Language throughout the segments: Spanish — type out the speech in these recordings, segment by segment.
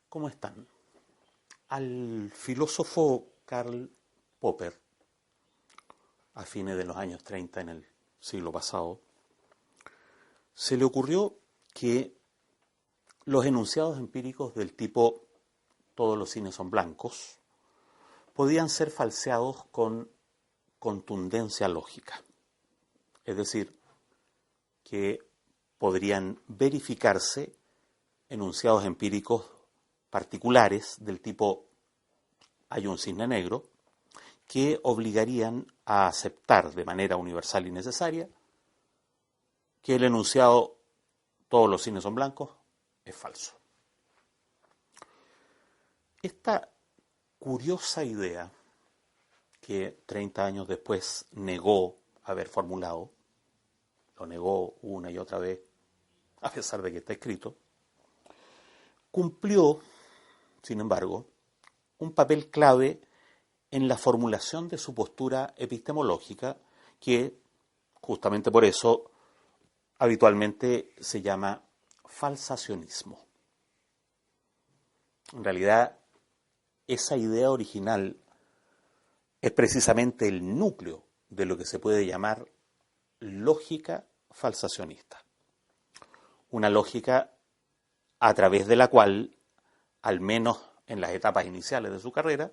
¿Cómo están? Al filósofo Karl Popper, a fines de los años 30 en el siglo pasado, se le ocurrió que los enunciados empíricos del tipo todos los cines son blancos podían ser falseados con contundencia lógica. Es decir, que podrían verificarse enunciados empíricos particulares del tipo hay un cisne negro que obligarían a aceptar de manera universal y necesaria que el enunciado todos los cines son blancos es falso. Esta curiosa idea que 30 años después negó haber formulado, lo negó una y otra vez, a pesar de que está escrito, cumplió, sin embargo, un papel clave en la formulación de su postura epistemológica, que justamente por eso habitualmente se llama falsacionismo. En realidad, esa idea original es precisamente el núcleo de lo que se puede llamar lógica falsacionista. Una lógica a través de la cual, al menos en las etapas iniciales de su carrera,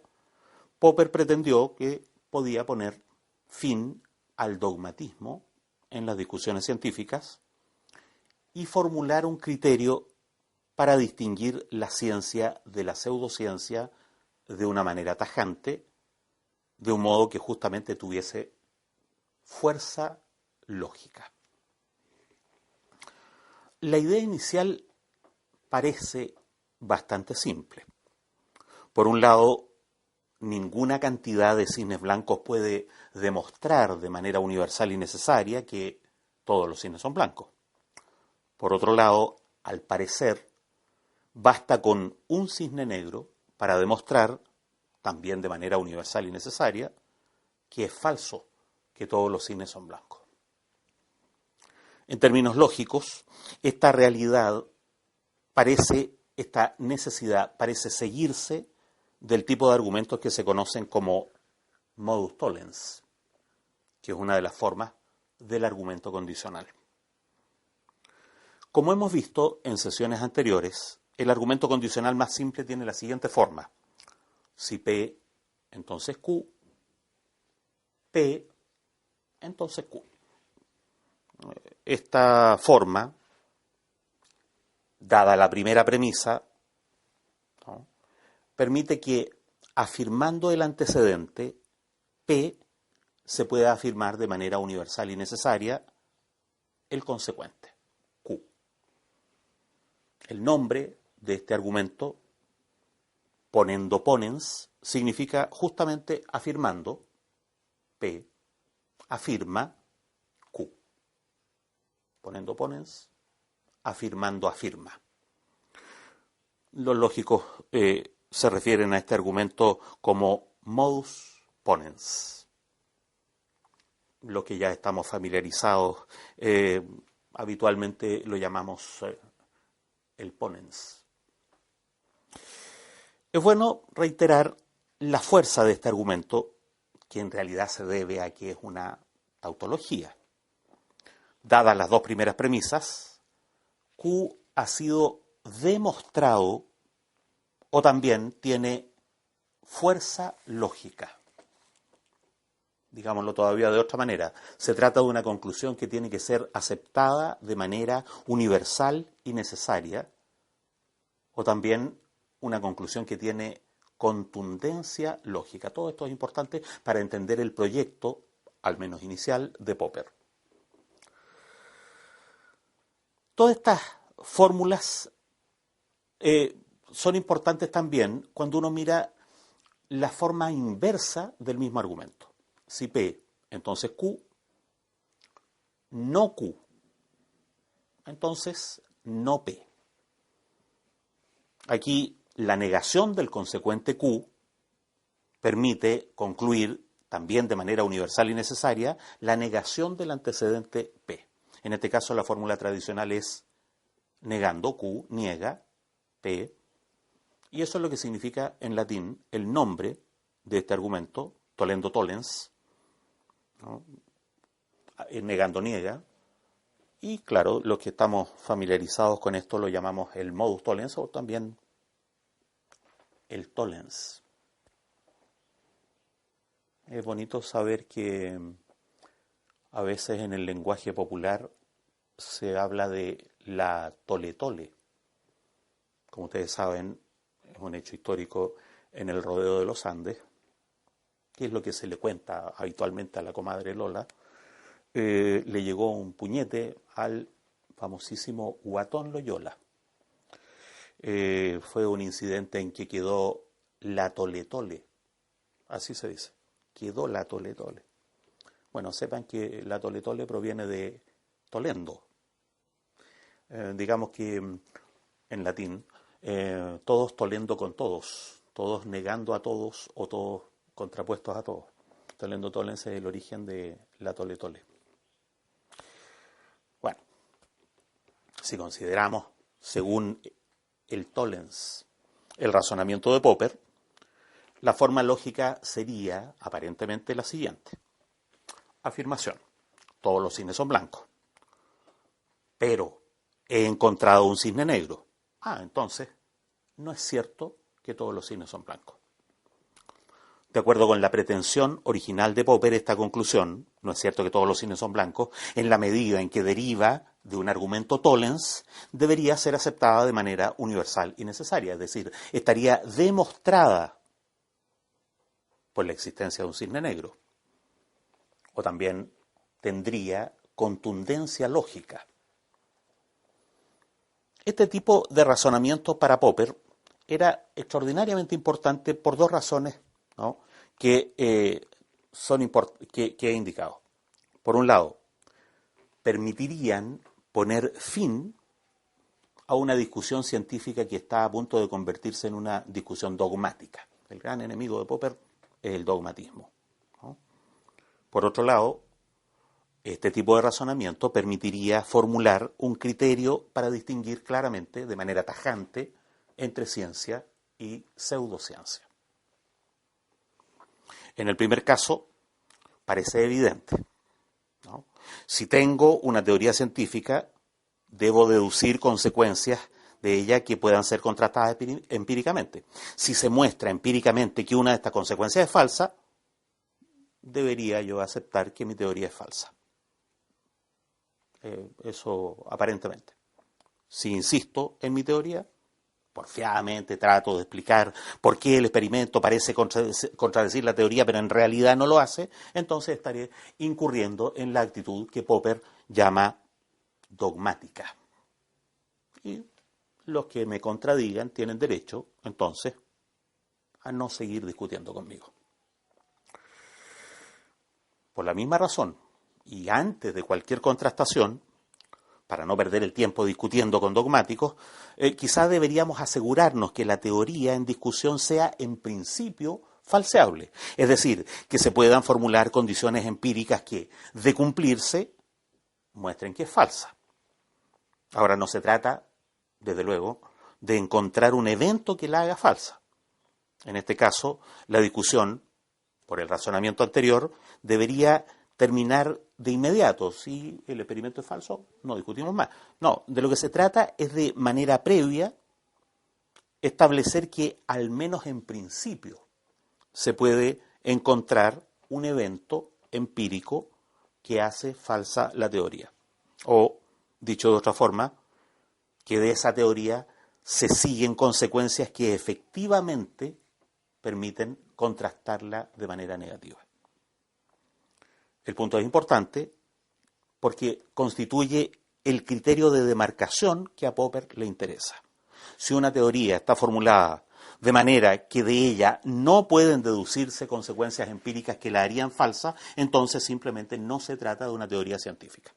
Popper pretendió que podía poner fin al dogmatismo en las discusiones científicas y formular un criterio para distinguir la ciencia de la pseudociencia de una manera tajante, de un modo que justamente tuviese fuerza lógica. La idea inicial parece bastante simple. Por un lado, ninguna cantidad de cisnes blancos puede demostrar de manera universal y necesaria que todos los cisnes son blancos. Por otro lado, al parecer, basta con un cisne negro para demostrar, también de manera universal y necesaria, que es falso que todos los cisnes son blancos. En términos lógicos, esta realidad esta necesidad parece seguirse del tipo de argumentos que se conocen como modus tollens, que es una de las formas del argumento condicional. Como hemos visto en sesiones anteriores, el argumento condicional más simple tiene la siguiente forma. Si P, entonces Q, P, entonces Q. Esta forma, dada la primera premisa, ¿no?, permite que, afirmando el antecedente, P se pueda afirmar de manera universal y necesaria el consecuente, Q. El nombre de este argumento, ponendo ponens, significa justamente afirmando, P afirma Q. Ponendo ponens, afirmando afirma. Los lógicos se refieren a este argumento como modus ponens, lo que ya estamos familiarizados, habitualmente lo llamamos el ponens. Es bueno reiterar la fuerza de este argumento, que en realidad se debe a que es una tautología. Dadas las dos primeras premisas, Q ha sido demostrado o también tiene fuerza lógica. Digámoslo todavía de otra manera, se trata de una conclusión que tiene que ser aceptada de manera universal y necesaria, o también una conclusión que tiene contundencia lógica. Todo esto es importante para entender el proyecto, al menos inicial, de Popper. Todas estas fórmulas son importantes también cuando uno mira la forma inversa del mismo argumento. Si P, entonces Q, no Q, entonces no P. Aquí la negación del consecuente Q permite concluir, también de manera universal y necesaria, la negación del antecedente P. En este caso la fórmula tradicional es negando Q, niega P, Y eso es lo que significa en latín el nombre de este argumento, tolendo tollens, ¿no? Negando niega. Y claro, los que estamos familiarizados con esto lo llamamos el modus tollens o también el tollens. Es bonito saber que a veces en el lenguaje popular se habla de la tole-tole. Como ustedes saben, es un hecho histórico en el rodeo de los Andes, que es lo que se le cuenta habitualmente a la comadre Lola. Le llegó un puñete al famosísimo Guatón Loyola. Fue un incidente en que quedó la tole-tole, así se dice, quedó la tole-tole. Bueno, sepan que la tole-tole proviene de tolendo. Digamos que en latín, todos tolendo con todos, todos negando a todos o todos contrapuestos a todos. Tolendo tollens es el origen de la tole-tole. Bueno, si consideramos, según el tollens, el razonamiento de Popper, la forma lógica sería aparentemente la siguiente. Afirmación. Todos los cisnes son blancos. Pero he encontrado un cisne negro. Entonces, no es cierto que todos los cisnes son blancos. De acuerdo con la pretensión original de Popper, esta conclusión, no es cierto que todos los cisnes son blancos, en la medida en que deriva de un argumento tollens, debería ser aceptada de manera universal y necesaria, es decir, estaría demostrada por la existencia de un cisne negro. O también tendría contundencia lógica. Este tipo de razonamiento para Popper era extraordinariamente importante por dos razones, ¿no?, que he indicado. Por un lado, permitirían poner fin a una discusión científica que está a punto de convertirse en una discusión dogmática. El gran enemigo de Popper es el dogmatismo, ¿no? Por otro lado, este tipo de razonamiento permitiría formular un criterio para distinguir claramente, de manera tajante, entre ciencia y pseudociencia. En el primer caso, parece evidente, ¿no? Si tengo una teoría científica, debo deducir consecuencias de ella que puedan ser contrastadas empíricamente. Si se muestra empíricamente que una de estas consecuencias es falsa, debería yo aceptar que mi teoría es falsa. Eso aparentemente. Si insisto en mi teoría, porfiadamente trato de explicar por qué el experimento parece contradecir la teoría, pero en realidad no lo hace, entonces estaré incurriendo en la actitud que Popper llama dogmática. Y los que me contradigan tienen derecho, entonces, a no seguir discutiendo conmigo. Por la misma razón, y antes de cualquier contrastación, para no perder el tiempo discutiendo con dogmáticos, quizás deberíamos asegurarnos que la teoría en discusión sea en principio falseable. Es decir, que se puedan formular condiciones empíricas que, de cumplirse, muestren que es falsa. Ahora, no se trata, desde luego, de encontrar un evento que la haga falsa. En este caso, la discusión, por el razonamiento anterior, debería terminar de inmediato. Si el experimento es falso, no discutimos más. No, de lo que se trata es de manera previa establecer que, al menos en principio, se puede encontrar un evento empírico que hace falsa la teoría. O, dicho de otra forma, que de esa teoría se siguen consecuencias que efectivamente permiten contrastarla de manera negativa. El punto es importante porque constituye el criterio de demarcación que a Popper le interesa. Si una teoría está formulada de manera que de ella no pueden deducirse consecuencias empíricas que la harían falsa, entonces simplemente no se trata de una teoría científica.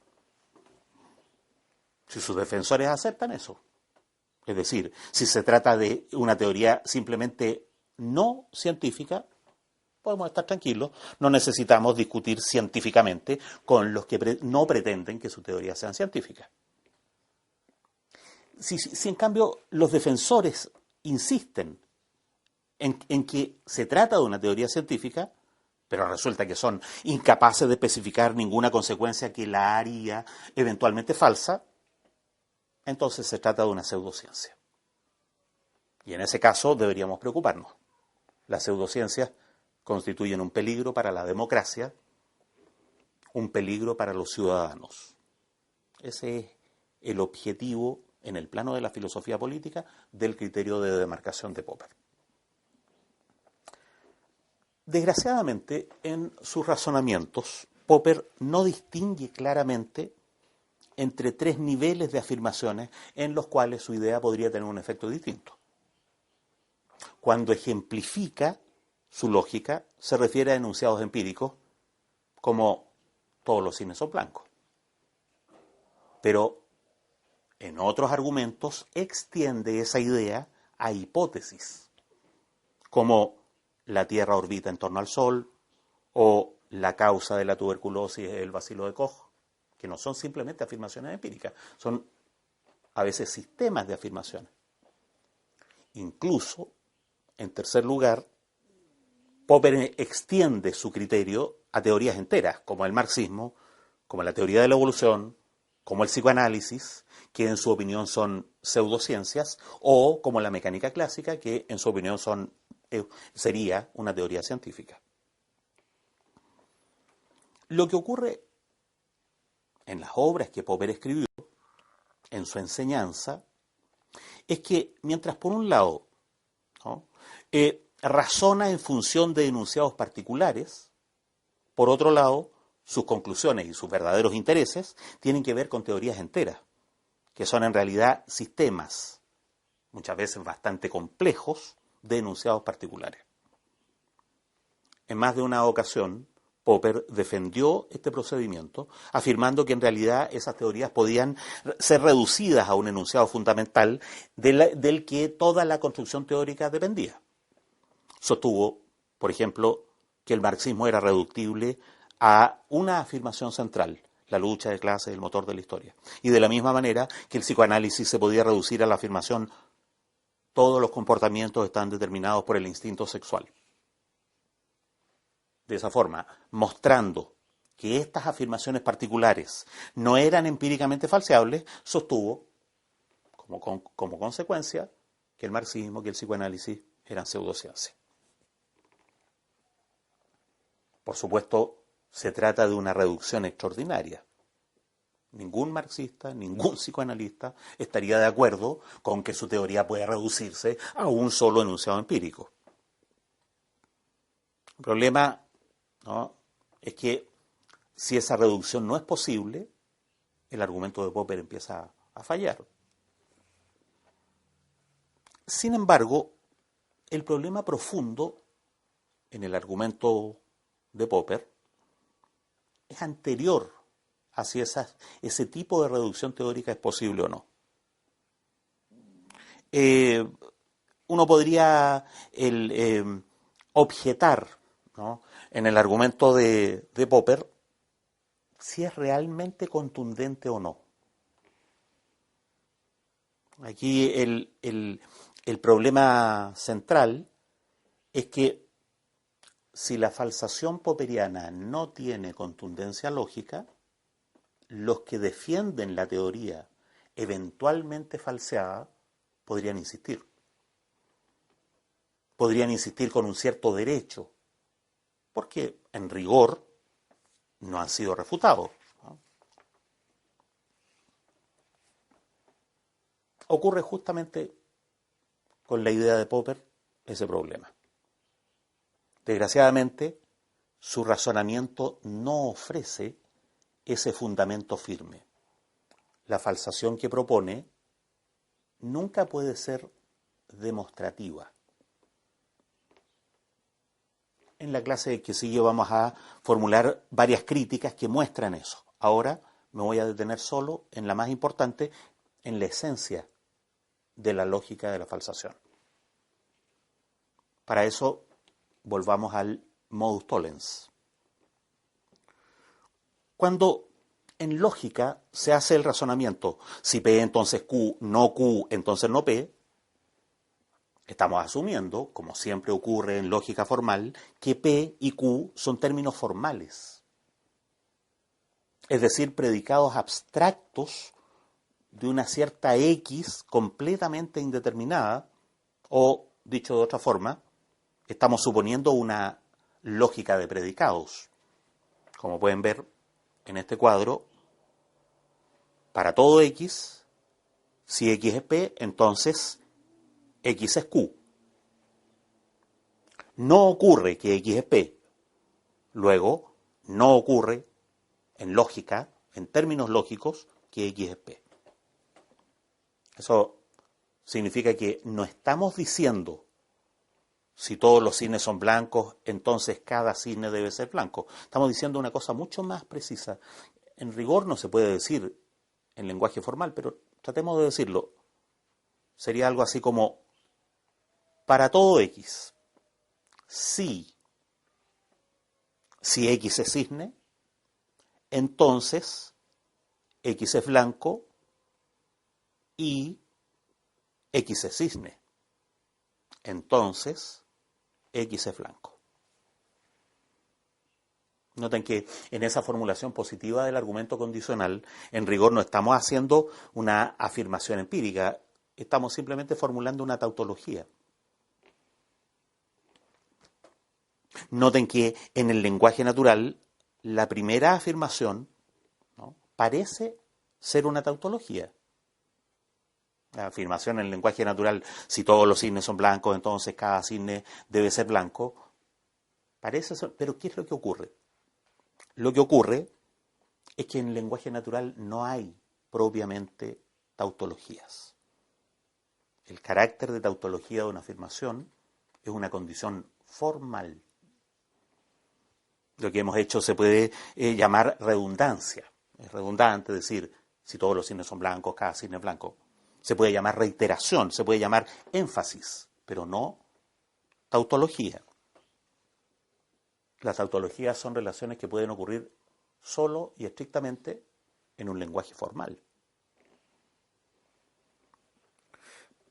Si sus defensores aceptan eso, es decir, si se trata de una teoría simplemente no científica, podemos estar tranquilos, no necesitamos discutir científicamente con los que no pretenden que sus teorías sean científicas. Si en cambio los defensores insisten en que se trata de una teoría científica, pero resulta que son incapaces de especificar ninguna consecuencia que la haría eventualmente falsa, entonces se trata de una pseudociencia. Y en ese caso deberíamos preocuparnos. Las pseudociencias constituyen un peligro para la democracia, un peligro para los ciudadanos. Ese es el objetivo en el plano de la filosofía política del criterio de demarcación de Popper. Desgraciadamente, en sus razonamientos, Popper no distingue claramente entre tres niveles de afirmaciones en los cuales su idea podría tener un efecto distinto. Cuando ejemplifica su lógica, se refiere a enunciados empíricos como todos los cines son blancos. Pero en otros argumentos extiende esa idea a hipótesis, como la Tierra orbita en torno al Sol, o la causa de la tuberculosis es el bacilo de Koch, que no son simplemente afirmaciones empíricas, son a veces sistemas de afirmaciones. Incluso, en tercer lugar, Popper extiende su criterio a teorías enteras, como el marxismo, como la teoría de la evolución, como el psicoanálisis, que en su opinión son pseudociencias, o como la mecánica clásica, que en su opinión sería una teoría científica. Lo que ocurre en las obras que Popper escribió, en su enseñanza, es que mientras por un lado, ¿no?, razona en función de enunciados particulares, por otro lado, sus conclusiones y sus verdaderos intereses tienen que ver con teorías enteras, que son en realidad sistemas, muchas veces bastante complejos, de enunciados particulares. En más de una ocasión, Popper defendió este procedimiento, afirmando que en realidad esas teorías podían ser reducidas a un enunciado fundamental del que toda la construcción teórica dependía. Sostuvo, por ejemplo, que el marxismo era reductible a una afirmación central: la lucha de clases, el motor de la historia. Y de la misma manera que el psicoanálisis se podía reducir a la afirmación: todos los comportamientos están determinados por el instinto sexual. De esa forma, mostrando que estas afirmaciones particulares no eran empíricamente falseables, sostuvo, como consecuencia, que el marxismo, que el psicoanálisis eran pseudociencias. Por supuesto, se trata de una reducción extraordinaria. Ningún marxista, ningún psicoanalista estaría de acuerdo con que su teoría pueda reducirse a un solo enunciado empírico. El problema, ¿no?, es que si esa reducción no es posible, el argumento de Popper empieza a fallar. Sin embargo, el problema profundo en el argumento de Popper es anterior a si ese tipo de reducción teórica es posible o no. Uno podría objetar, ¿no?, en el argumento de Popper si es realmente contundente o no. Aquí el problema central es que si la falsación popperiana no tiene contundencia lógica, los que defienden la teoría eventualmente falseada podrían insistir. Podrían insistir con un cierto derecho, porque en rigor no han sido refutados, ¿no? Ocurre justamente con la idea de Popper ese problema. Desgraciadamente, su razonamiento no ofrece ese fundamento firme. La falsación que propone nunca puede ser demostrativa. En la clase que sigue vamos a formular varias críticas que muestran eso. Ahora me voy a detener solo en la más importante, en la esencia de la lógica de la falsación. Para eso, volvamos al modus tollens. Cuando en lógica se hace el razonamiento, si P entonces Q, entonces no P, Estamos asumiendo, como siempre ocurre en lógica formal, que P y Q son términos formales, es decir, predicados abstractos de una cierta X completamente indeterminada, o, dicho de otra forma, estamos suponiendo una lógica de predicados. Como pueden ver en este cuadro, para todo X, si X es P, entonces X es Q. No ocurre que X es P. Luego, no ocurre en lógica, en términos lógicos, que X es P. Eso significa que no estamos diciendo si todos los cisnes son blancos, entonces cada cisne debe ser blanco. Estamos diciendo una cosa mucho más precisa. En rigor no se puede decir en lenguaje formal, pero tratemos de decirlo. Sería algo así como, para todo X, si X es cisne, entonces X es blanco y X es cisne. Entonces X es blanco. Noten que en esa formulación positiva del argumento condicional, en rigor no estamos haciendo una afirmación empírica, estamos simplemente formulando una tautología. Noten que en el lenguaje natural, la primera afirmación, ¿no?, parece ser una tautología. La afirmación en el lenguaje natural, si todos los cisnes son blancos, entonces cada cisne debe ser blanco, parece ser, pero ¿qué es lo que ocurre? Lo que ocurre es que en el lenguaje natural no hay propiamente tautologías. El carácter de tautología de una afirmación es una condición formal. Lo que hemos hecho se puede llamar redundancia. Es redundante decir, si todos los cisnes son blancos, cada cisne es blanco. Se puede llamar reiteración, se puede llamar énfasis, pero no tautología. Las tautologías son relaciones que pueden ocurrir solo y estrictamente en un lenguaje formal.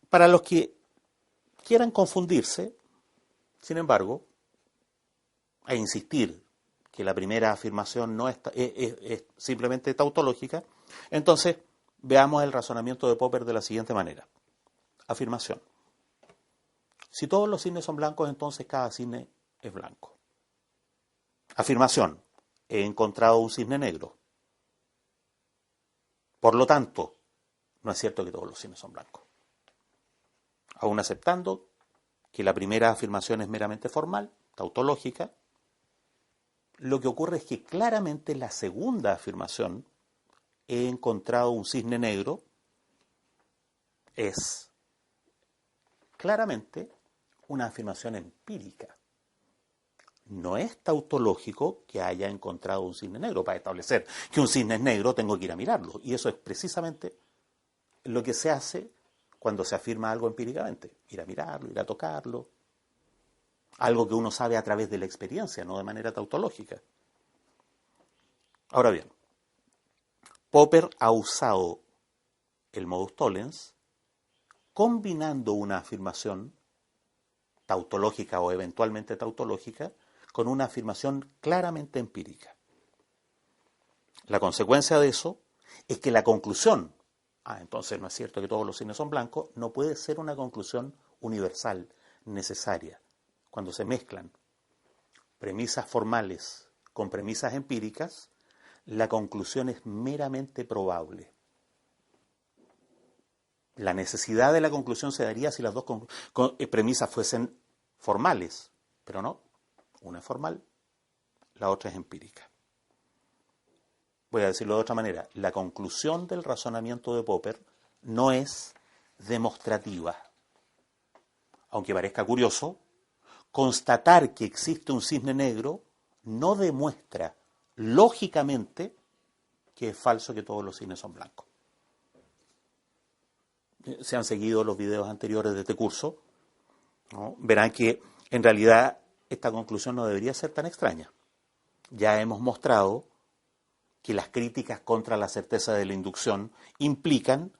Para los que quieran confundirse, sin embargo, e insistir que la primera afirmación no es simplemente tautológica, entonces veamos el razonamiento de Popper de la siguiente manera. Afirmación. Si todos los cisnes son blancos, entonces cada cisne es blanco. Afirmación. He encontrado un cisne negro. Por lo tanto, no es cierto que todos los cisnes son blancos. Aún aceptando que la primera afirmación es meramente formal, tautológica, lo que ocurre es que claramente la segunda afirmación, he encontrado un cisne negro, es claramente una afirmación empírica. No es tautológico que haya encontrado un cisne negro. Para establecer que un cisne es negro tengo que ir a mirarlo. Y eso es precisamente lo que se hace cuando se afirma algo empíricamente. Ir a mirarlo, ir a tocarlo. Algo que uno sabe a través de la experiencia, no de manera tautológica. Ahora bien, Popper ha usado el modus tollens combinando una afirmación tautológica o eventualmente tautológica con una afirmación claramente empírica. La consecuencia de eso es que la conclusión, entonces no es cierto que todos los cisnes son blancos, no puede ser una conclusión universal, necesaria. Cuando se mezclan premisas formales con premisas empíricas, la conclusión es meramente probable. La necesidad de la conclusión se daría si las dos premisas fuesen formales, pero no. Una es formal, la otra es empírica. Voy a decirlo de otra manera. La conclusión del razonamiento de Popper no es demostrativa. Aunque parezca curioso, constatar que existe un cisne negro no demuestra lógicamente que es falso que todos los cisnes son blancos. Si han seguido los videos anteriores de este curso, ¿no?, verán que en realidad esta conclusión no debería ser tan extraña. Ya hemos mostrado que las críticas contra la certeza de la inducción implican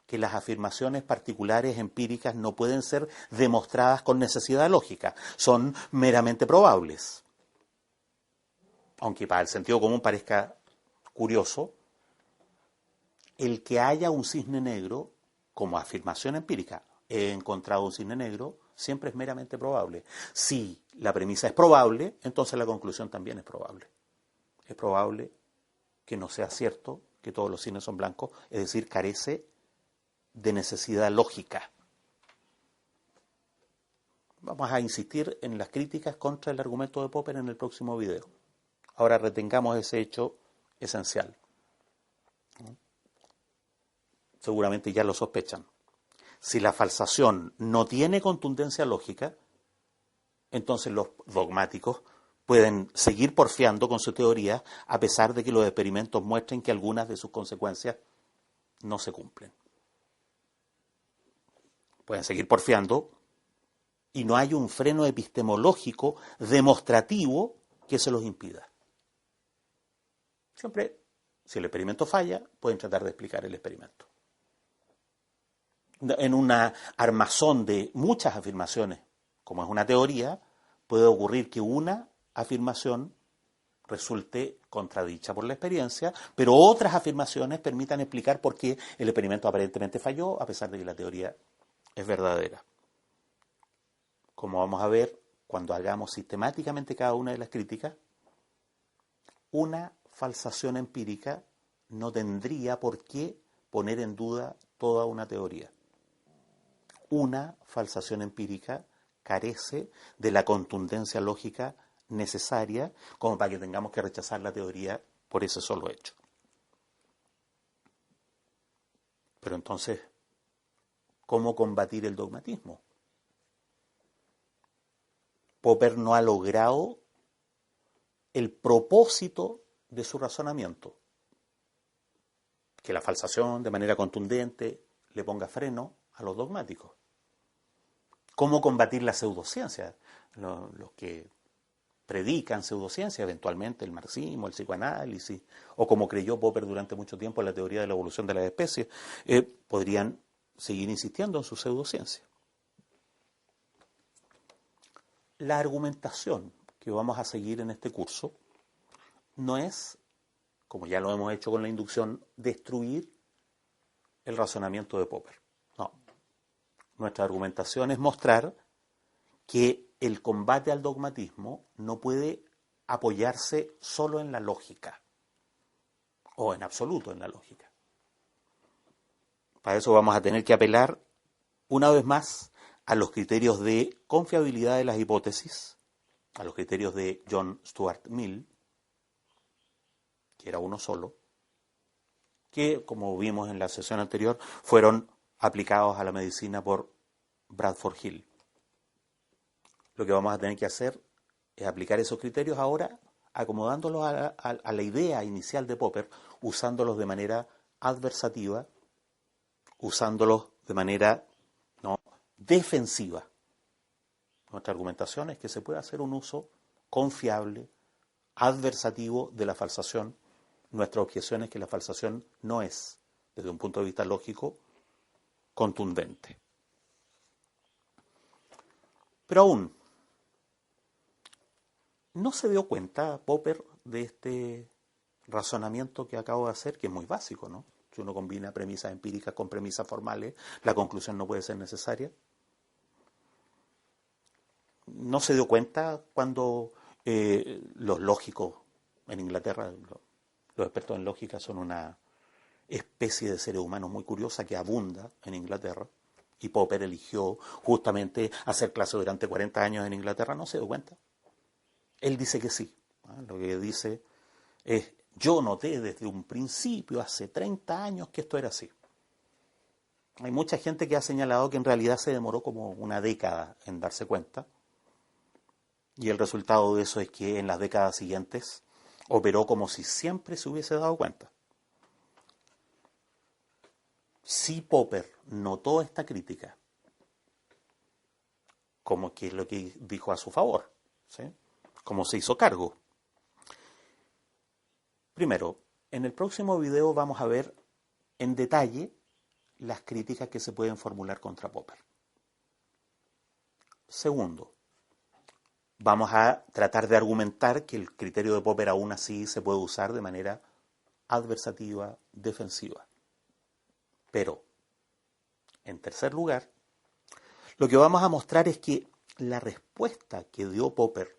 que las afirmaciones particulares empíricas no pueden ser demostradas con necesidad lógica, son meramente probables. Aunque para el sentido común parezca curioso, el que haya un cisne negro como afirmación empírica, he encontrado un cisne negro, siempre es meramente probable. Si la premisa es probable, entonces la conclusión también es probable. Es probable que no sea cierto que todos los cisnes son blancos, es decir, carece de necesidad lógica. Vamos a insistir en las críticas contra el argumento de Popper en el próximo video. Ahora retengamos ese hecho esencial. Seguramente ya lo sospechan. Si la falsación no tiene contundencia lógica, entonces los dogmáticos pueden seguir porfiando con su teoría a pesar de que los experimentos muestren que algunas de sus consecuencias no se cumplen. Pueden seguir porfiando y no hay un freno epistemológico demostrativo que se los impida. Siempre, si el experimento falla, pueden tratar de explicar el experimento. En una armazón de muchas afirmaciones, como es una teoría, puede ocurrir que una afirmación resulte contradicha por la experiencia, pero otras afirmaciones permitan explicar por qué el experimento aparentemente falló, a pesar de que la teoría es verdadera. Como vamos a ver, cuando hagamos sistemáticamente cada una de las críticas, una falsación empírica no tendría por qué poner en duda toda una teoría. Una falsación empírica carece de la contundencia lógica necesaria como para que tengamos que rechazar la teoría por ese solo hecho. Pero entonces, ¿cómo combatir el dogmatismo? Popper no ha logrado el propósito de su razonamiento, que la falsación de manera contundente le ponga freno a los dogmáticos. ¿Cómo combatir la pseudociencia? Los que predican pseudociencia, eventualmente el marxismo, el psicoanálisis, o como creyó Popper durante mucho tiempo en la teoría de la evolución de las especies, podrían seguir insistiendo en su pseudociencia. La argumentación que vamos a seguir en este curso no es, como ya lo hemos hecho con la inducción, destruir el razonamiento de Popper. No. Nuestra argumentación es mostrar que el combate al dogmatismo no puede apoyarse solo en la lógica, o en absoluto en la lógica. Para eso vamos a tener que apelar una vez más a los criterios de confiabilidad de las hipótesis, a los criterios de John Stuart Mill, que era uno solo, que, como vimos en la sesión anterior, fueron aplicados a la medicina por Bradford Hill. Lo que vamos a tener que hacer es aplicar esos criterios ahora, acomodándolos a la idea inicial de Popper, usándolos de manera adversativa, usándolos de manera defensiva. Nuestra argumentación es que se puede hacer un uso confiable, adversativo de la falsación. Nuestra objeción es que la falsación no es, desde un punto de vista lógico, contundente. Pero aún, ¿no se dio cuenta Popper de este razonamiento que acabo de hacer, que es muy básico, ¿no? Si uno combina premisas empíricas con premisas formales, la conclusión no puede ser necesaria. ¿No se dio cuenta cuando los lógicos en Inglaterra, los expertos en lógica son una especie de seres humanos muy curiosa que abunda en Inglaterra, y Popper eligió justamente hacer clase durante 40 años en Inglaterra? ¿No se dio cuenta? Él dice que sí. Lo que dice es: yo noté desde un principio, hace 30 años, que esto era así. Hay mucha gente que ha señalado que en realidad se demoró como una década en darse cuenta, y el resultado de eso es que en las décadas siguientes operó como si siempre se hubiese dado cuenta. Si Popper notó esta crítica, como que es lo que dijo a su favor, ¿sí? Como se hizo cargo. Primero, en el próximo video vamos a ver en detalle las críticas que se pueden formular contra Popper. Segundo, vamos a tratar de argumentar que el criterio de Popper aún así se puede usar de manera adversativa, defensiva. Pero, en tercer lugar, lo que vamos a mostrar es que la respuesta que dio Popper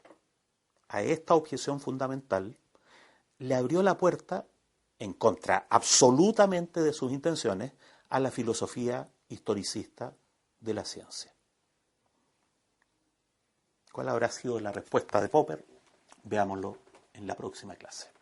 a esta objeción fundamental le abrió la puerta, en contra absolutamente de sus intenciones, a la filosofía historicista de la ciencia. ¿Cuál habrá sido la respuesta de Popper? Veámoslo en la próxima clase.